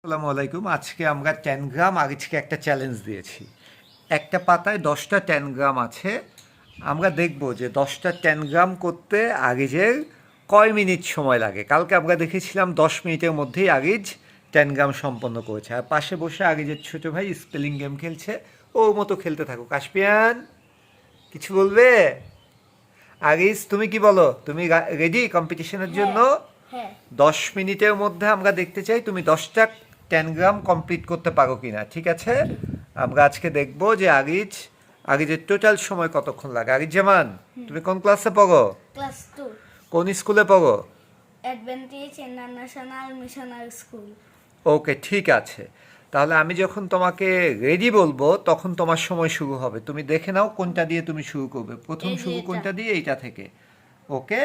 আসসালামু আলাইকুম। আজকে আমরা 10 গ্রাম আজকে একটা চ্যালেঞ্জ দিয়েছি। একটা পাতায় 10টা 10 গ্রাম আছে। আমরা দেখব যে 10টা 10 গ্রাম করতে আগিজের কয় মিনিট সময় লাগে। কালকে আমরা দেখেছিলাম 10 মিনিটের মধ্যেই আগিজ 10 গ্রাম সম্পন্ন করেছে। আর পাশে বসে আগিজের ছোট ভাই স্পেলিং গেম খেলছে। ওর মতো খেলতে থাকো। কাশপিয়ান কিছু বলবে? আগিজ তুমি কি বলো? তুমি রেডি কম্পিটিশনের হ্যাঁ জন্য? হ্যাঁ 10 মিনিটের মধ্যে আমরা দেখতে চাই তুমি 10টা 10 গ্রাম কমপ্লিট করতে পারো কিনা, ঠিক আছে? আমরা আজকে দেখব যে আগিজের টোটাল সময় কতক্ষণ লাগে। আগিজ জামান, তুমি কোন ক্লাসে পড়ো? ক্লাস 2 কোন স্কুলে পড়ো? Advantage international missionary school. Okay, ঠিক আছে। তাহলে আমি যখন তোমাকে রেডি বলবো তখন তোমার সময় শুরু হবে। তুমি দেখে নাও কোনটা দিয়ে তুমি শুরু করবে। প্রথম এই যে শুরু এটা। কোনটা দিয়ে? এইটা থেকে। ওকে,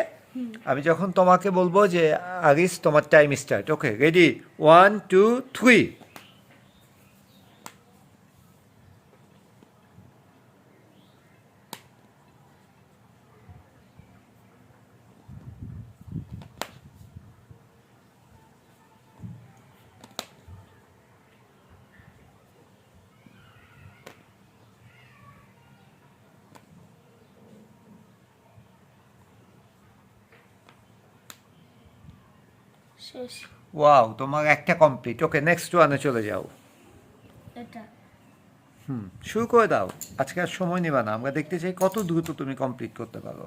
আমি যখন তোমাকে বলবো যে আরিস তোমার টাইম স্টার্ট। ওকে, রেডি, 1 2 3। শেষ। ওয়াও, তোমার একটা কমপ্লিট। ওকে, নেক্সট ওয়ানে চলে যাও। এটা শুরু করে দাও। আজকে আর সময় নেবা না, আমরা দেখতে চাই কত দ্রুত তুমি কমপ্লিট করতে পারো।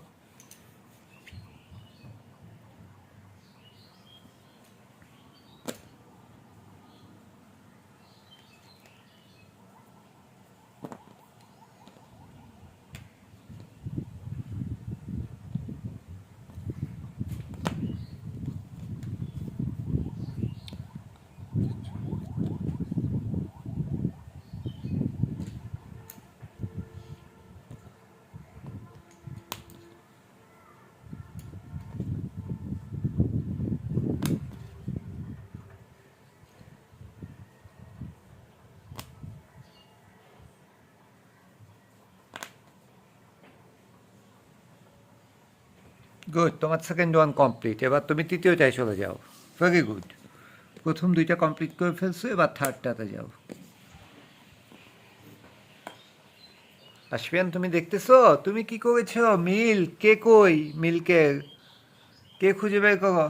গুড, তোমার সেকেন্ড ওয়ান কমপ্লিট। এবার তুমি তৃতীয়টায় চলে যাও। ভেরি গুড, প্রথম দুইটা কমপ্লিট করে ফেলছো, এবার থার্ডটাতে যাও। আশফিয়ান, তুমি দেখতেছো তুমি কি করেছো? মিল কে কই? মিল্কের কে খুঁজে বের করো।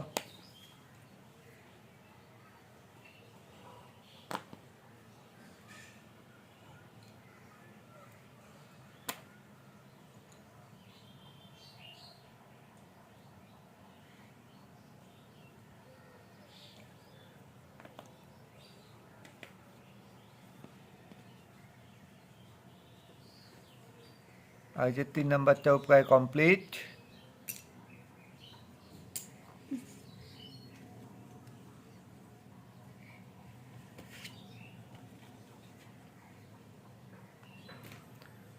আর যে 3 নাম্বারটাও প্রায় কমপ্লিট।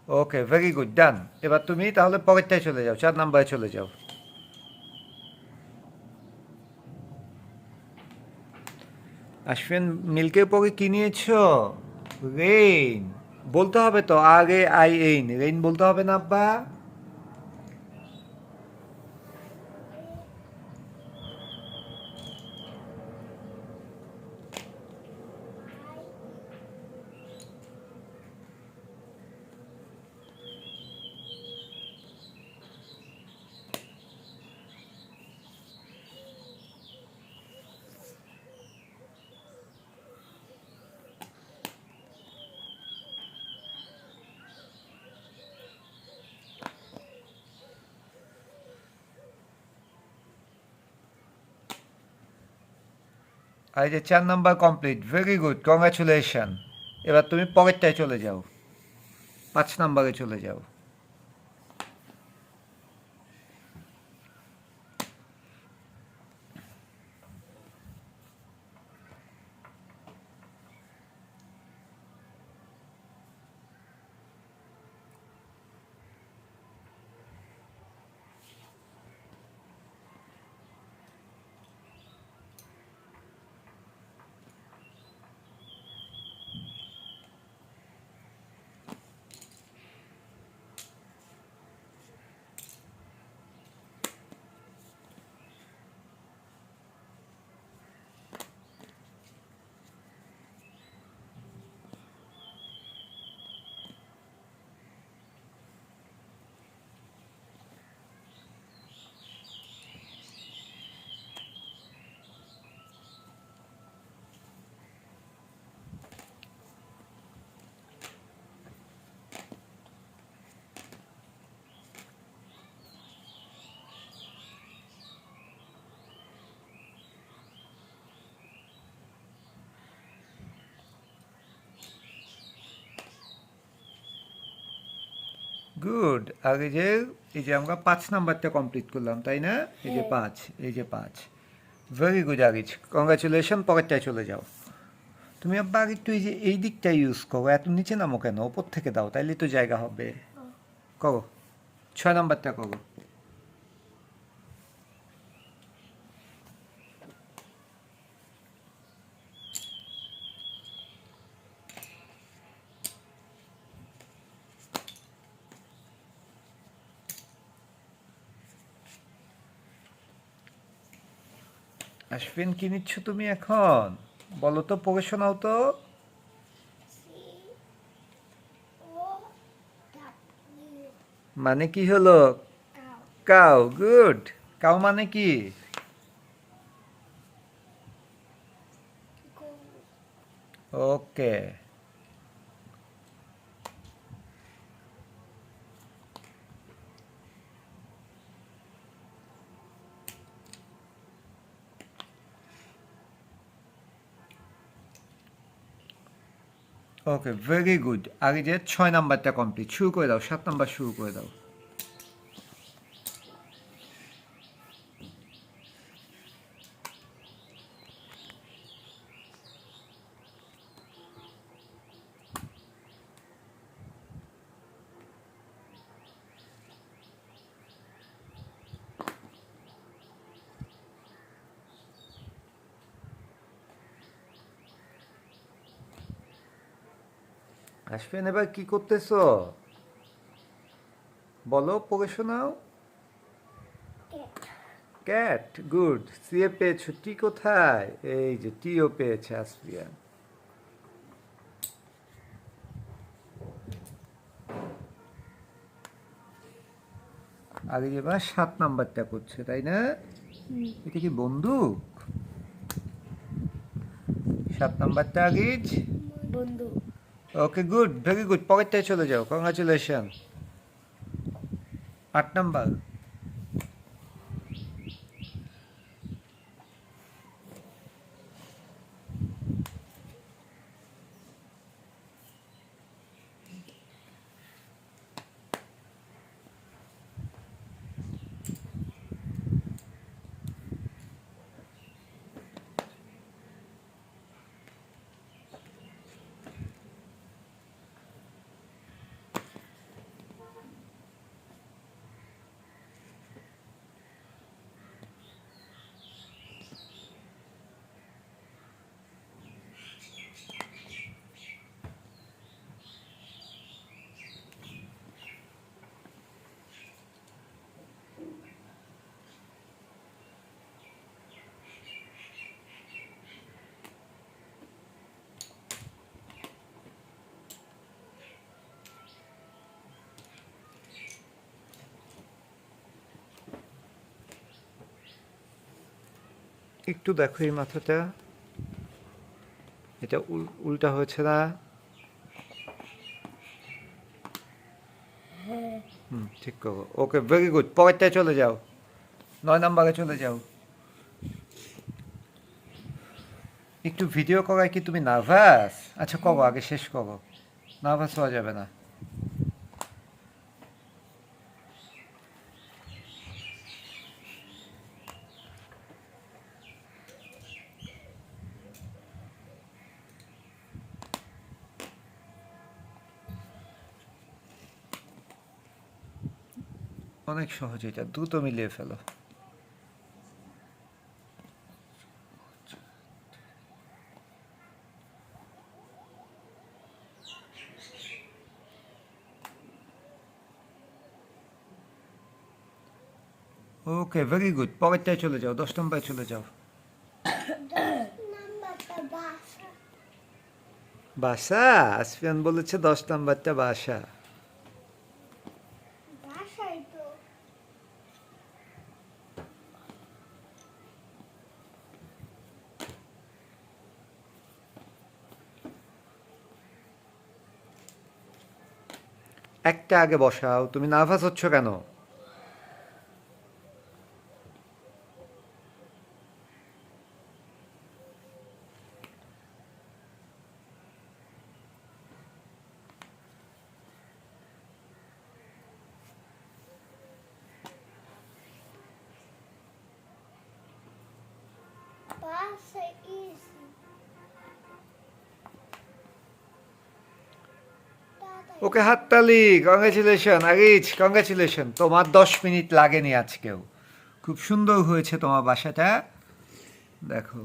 ওকে, ভেরি গুড, ডান। এবার তুমি তাহলে পরেরটায় চলে যাও, 4 নাম্বারে চলে যাও। আশফিয়ান, মিল্কের পরে কি নিয়েছো? রেইন বলতে হবে তো, আগে আই এইন রেইন বলতে হবে না আব্বা? আর এই যে 4 number complete, very good, congratulation. এবার তুমি পরেরটায় চলে যাও, 5 নাম্বারে চলে যাও। গুড। আগে যে এই যে আমরা 5 নাম্বারটা কমপ্লিট করলাম তাই না? এই যে হ্যাঁ। 5, এই যে 5। ভেরি গুড আগিজ, কংগ্রাচুলেশন। পকেটটায় চলে যাও। তুমি আবার একটু এই যে এই দিকটা ইউজ করো, এত নিচে নামো কেন? ওপর থেকে দাও, তাইলে তো জায়গা হবে। করো, 6 নাম্বারটা করো। আশফিন, কি নিচ্ছ তুমি এখন? বলো তো, পড়ে শোনাও তো। মানে কি হলো? কাউ। গুড। কাউ মানে কি? ওকে। ওকে, ভেরি গুড। আগে যে 6 নাম্বারটা কমপ্লিট, শুরু করে দাও। 7 নাম্বার শুরু করে দাও। আশফিন, এবার কি করতেছো? বলো, পড়ে শোনাও। ক্যাট। গুড। সিএ পেয়েছো। টি কোথায়? এই যে টিও পেয়েছে আসফিয়ান। আগে এবার 7 নাম্বারটা করছে তাই না? এটা কি বন্দুক? 7 নাম্বারটা আগেজ। বন্ধু। ওকে, গুড, ভেরি গুড। পকেটটায় চলে যাও। কংগ্রাচুলেশন। 8 নাম্বার। একটু দেখো এই মাথাটা, এটা উল্টা হয়েছে না? হুম, ঠিক করো। ওকে, ভেরি গুড। পকেটটায় চলে যাও। 9 নাম্বারে চলে যাও। একটু ভিডিও করায় কি তুমি নার্ভাস? আচ্ছা, করো, আগে শেষ করো। নার্ভাস হওয়া যাবে না। অনেক সহজ, এটা দ্রুত মিলিয়ে ফেলো। ওকে, ভেরি গুড। পকেটটায় চলে যাও। 10 নম্বরে চলে যাও। বাসা? আসফিয়ান বলেছে 10 নাম্বারটা বাসা। একটা আগে বসাও। তুমি নার্ভাস হচ্ছ কেন? Passa isso. ওকে হাততালি, কংগ্রেচুলেশন আরিজ, কংগ্রেচুলেশন। তোমার 10 মিনিট লাগেনি আজকেও, খুব সুন্দর হয়েছে তোমার বাসাটা, দেখো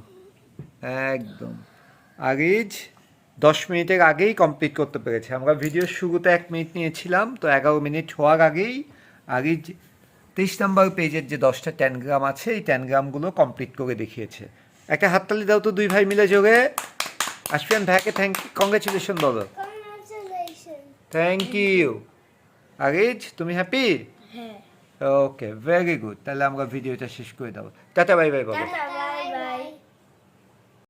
একদম। আরিজ 10 মিনিটের আগেই কমপ্লিট করতে পেরেছে। আমরা ভিডিওর শুরুতে 1 মিনিট নিয়েছিলাম, তো 11 মিনিট হওয়ার আগেই আরিজ 23 নম্বর পেজের যে 10টা 10 গ্রাম আছে এই 10 গ্রামগুলো কমপ্লিট করে দেখিয়েছে। একটা হাততালি দাও তো দুই ভাই মিলে যোগে। আশফিয়ান ভাইকে কংগ্রেচুলেশন বলো। Congratulations. Thank you. আরিজ তুমি হ্যাপি? হ্যাঁ। ওকে, ভেরি গুড। তাহলে আমরা ভিডিওটা শেষ করে দেবো। টাটা বাই বাই বলো। টাটা